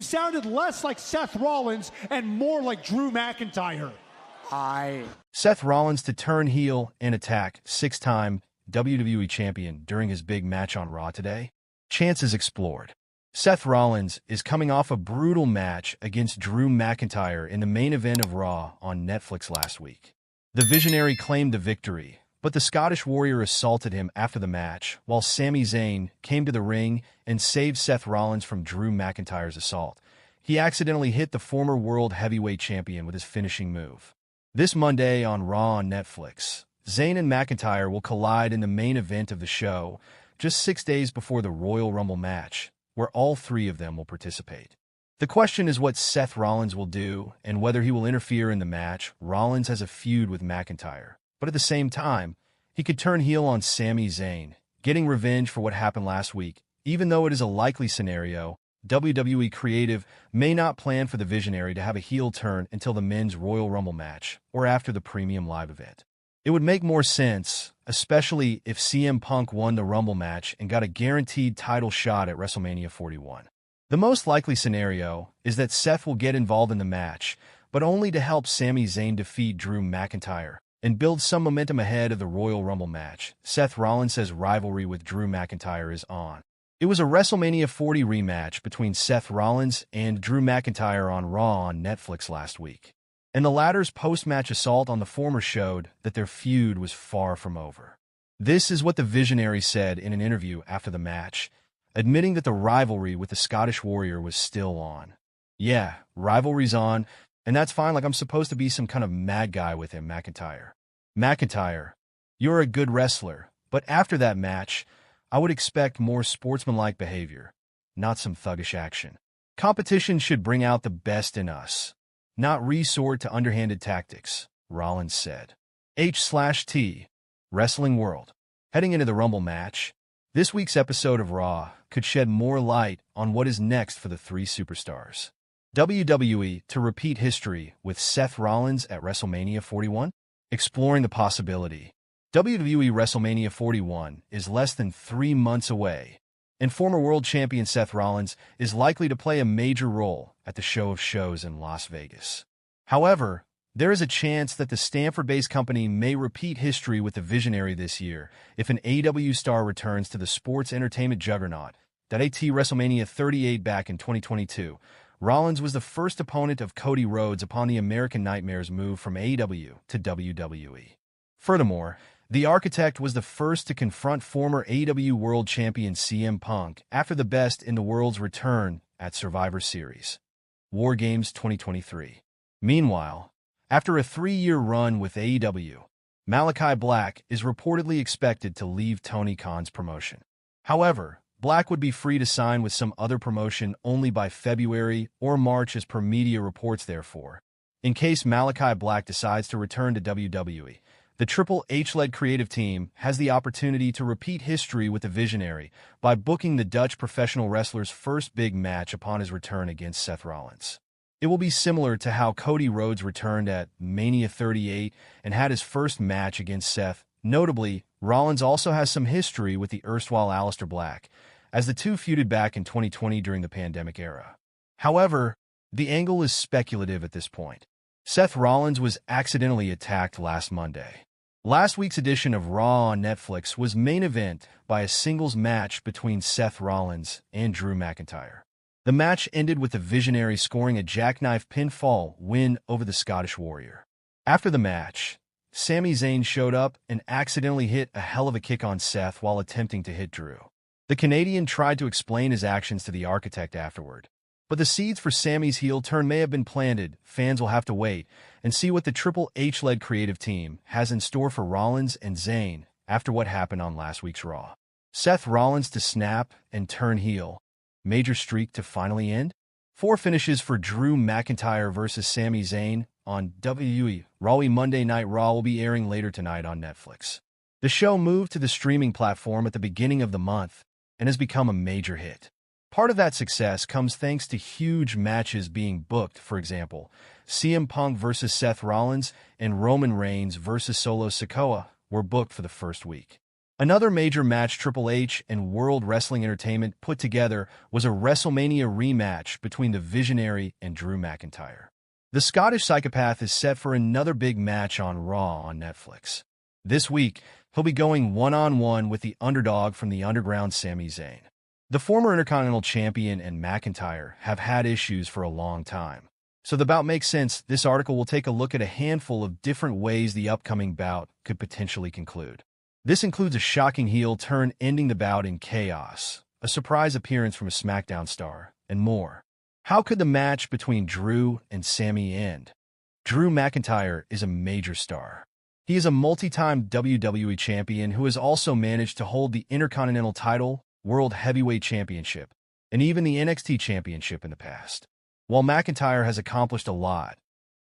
sounded less like Seth Rollins and more like Drew McIntyre. Seth Rollins to turn heel and attack six-time WWE Champion during his big match on Raw today? Chances explored. Seth Rollins is coming off a brutal match against Drew McIntyre in the main event of Raw on Netflix last week. The Visionary claimed the victory, but the Scottish Warrior assaulted him after the match, while Sami Zayn came to the ring and saved Seth Rollins from Drew McIntyre's assault. He accidentally hit the former World Heavyweight Champion with his finishing move. This Monday on Raw on Netflix, Zayn and McIntyre will collide in the main event of the show, just 6 days before the Royal Rumble match, where all three of them will participate. The question is what Seth Rollins will do and whether he will interfere in the match. Rollins has a feud with McIntyre, but at the same time, he could turn heel on Sami Zayn, getting revenge for what happened last week. Even though it is a likely scenario, WWE Creative may not plan for the Visionary to have a heel turn until the Men's Royal Rumble match or after the Premium Live event. It would make more sense, especially if CM Punk won the Rumble match and got a guaranteed title shot at WrestleMania 41. The most likely scenario is that Seth will get involved in the match, but only to help Sami Zayn defeat Drew McIntyre and build some momentum ahead of the Royal Rumble match. Seth Rollins says rivalry with Drew McIntyre is on. It was a WrestleMania 40 rematch between Seth Rollins and Drew McIntyre on Raw on Netflix last week, and the latter's post-match assault on the former showed that their feud was far from over. This is what the Visionary said in an interview after the match, admitting that the rivalry with the Scottish Warrior was still on. Yeah, rivalry's on, and that's fine, like I'm supposed to be some kind of mad guy with him, McIntyre. McIntyre, you're a good wrestler, but after that match, I would expect more sportsmanlike behavior, not some thuggish action. Competition should bring out the best in us, not resort to underhanded tactics, Rollins said. H/T, Wrestling World. Heading into the Rumble match, this week's episode of Raw could shed more light on what is next for the three superstars. WWE to repeat history with Seth Rollins at WrestleMania 41? Exploring the possibility. WWE WrestleMania 41 is less than 3 months away, and former world champion Seth Rollins is likely to play a major role at the show of shows in Las Vegas. However, there is a chance that the Stanford-based company may repeat history with the Visionary this year if an AEW star returns to the sports entertainment juggernaut. At WrestleMania 38 back in 2022, Rollins was the first opponent of Cody Rhodes upon the American Nightmare's move from AEW to WWE. Furthermore, the Architect was the first to confront former AEW World Champion CM Punk after the Best in the World's return at Survivor Series. War Games 2023. Meanwhile, after a 3-year run with AEW, Malachi Black is reportedly expected to leave Tony Khan's promotion. However, Black would be free to sign with some other promotion only by February or March as per media reports. Therefore, in case Malachi Black decides to return to WWE, the Triple H-led creative team has the opportunity to repeat history with the Visionary by booking the Dutch professional wrestler's first big match upon his return against Seth Rollins. It will be similar to how Cody Rhodes returned at Mania 38 and had his first match against Seth. Notably, Rollins also has some history with the erstwhile Aleister Black, as the two feuded back in 2020 during the pandemic era. However, the angle is speculative at this point. Seth Rollins was accidentally attacked last Monday. Last week's edition of Raw on Netflix was main event by a singles match between Seth Rollins and Drew McIntyre. The match ended with the Visionary scoring a jackknife pinfall win over the Scottish Warrior. After the match, Sami Zayn showed up and accidentally hit a hell of a kick on Seth while attempting to hit Drew. The Canadian tried to explain his actions to the Architect afterward, but the seeds for Sami's heel turn may have been planted. Fans will have to wait and see what the Triple H-led creative team has in store for Rollins and Zayn after what happened on last week's Raw. Seth Rollins to snap and turn heel. Major streak to finally end? 4 finishes for Drew McIntyre versus Sami Zayn on WWE Raw. Monday Night Raw will be airing later tonight on Netflix. The show moved to the streaming platform at the beginning of the month and has become a major hit. Part of that success comes thanks to huge matches being booked. For example, CM Punk versus Seth Rollins and Roman Reigns versus Solo Sikoa were booked for the first week. Another major match Triple H and World Wrestling Entertainment put together was a WrestleMania rematch between the Visionary and Drew McIntyre. The Scottish Psychopath is set for another big match on Raw on Netflix. This week, he'll be going one-on-one with the underdog from the underground Sami Zayn. The former Intercontinental Champion and McIntyre have had issues for a long time. So the bout makes sense. This article will take a look at a handful of different ways the upcoming bout could potentially conclude. This includes a shocking heel turn ending the bout in chaos, a surprise appearance from a SmackDown star, and more. How could the match between Drew and Sami end? Drew McIntyre is a major star. He is a multi-time WWE champion who has also managed to hold the Intercontinental title, World Heavyweight Championship, and even the NXT Championship in the past. While McIntyre has accomplished a lot,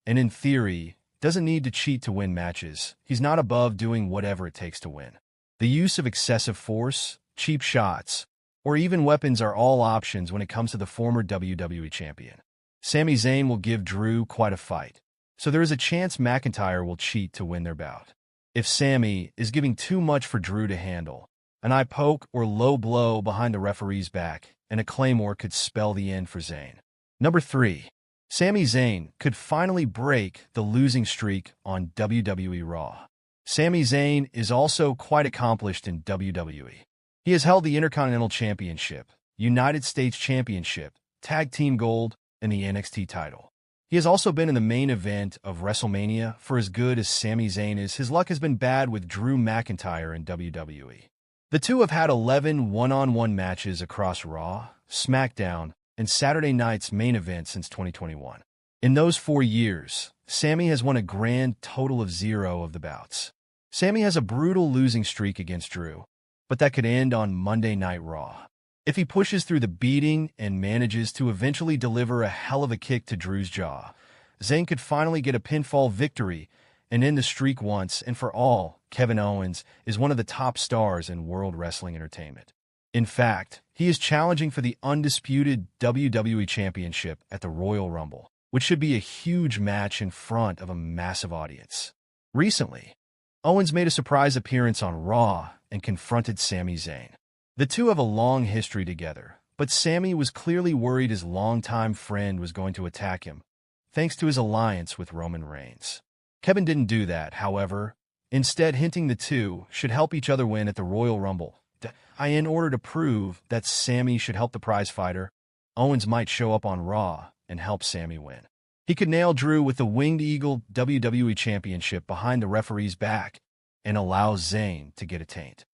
and in theory, doesn't need to cheat to win matches, he's not above doing whatever it takes to win. The use of excessive force, cheap shots, or even weapons are all options when it comes to the former WWE champion. Sami Zayn will give Drew quite a fight, so there is a chance McIntyre will cheat to win their bout. If Sami is giving too much for Drew to handle, an eye poke or low blow behind the referee's back, and a claymore could spell the end for Zayn. Number 3. Sami Zayn could finally break the losing streak on WWE Raw. Sami Zayn is also quite accomplished in WWE. He has held the Intercontinental Championship, United States Championship, Tag Team Gold, and the NXT title. He has also been in the main event of WrestleMania. For as good as Sami Zayn is, his luck has been bad with Drew McIntyre in WWE. The two have had 11 one-on-one matches across Raw, SmackDown, and Saturday night's main event since 2021. In those 4 years, Sami has won a grand total of 0 of the bouts. Sami has a brutal losing streak against Drew, but that could end on Monday Night Raw. If he pushes through the beating and manages to eventually deliver a hell of a kick to Drew's jaw, Zayn could finally get a pinfall victory and end the streak once and for all. Kevin Owens is one of the top stars in World Wrestling Entertainment. In fact, he is challenging for the undisputed WWE Championship at the Royal Rumble, which should be a huge match in front of a massive audience. Recently, Owens made a surprise appearance on Raw and confronted Sami Zayn. The two have a long history together, but Sami was clearly worried his longtime friend was going to attack him, thanks to his alliance with Roman Reigns. Kevin didn't do that, however, instead hinting the two should help each other win at the Royal Rumble. In order to prove that Sami should help the prizefighter, Owens might show up on Raw and help Sami win. He could nail Drew with the Winged Eagle WWE Championship behind the referee's back and allow Zayn to get a taint.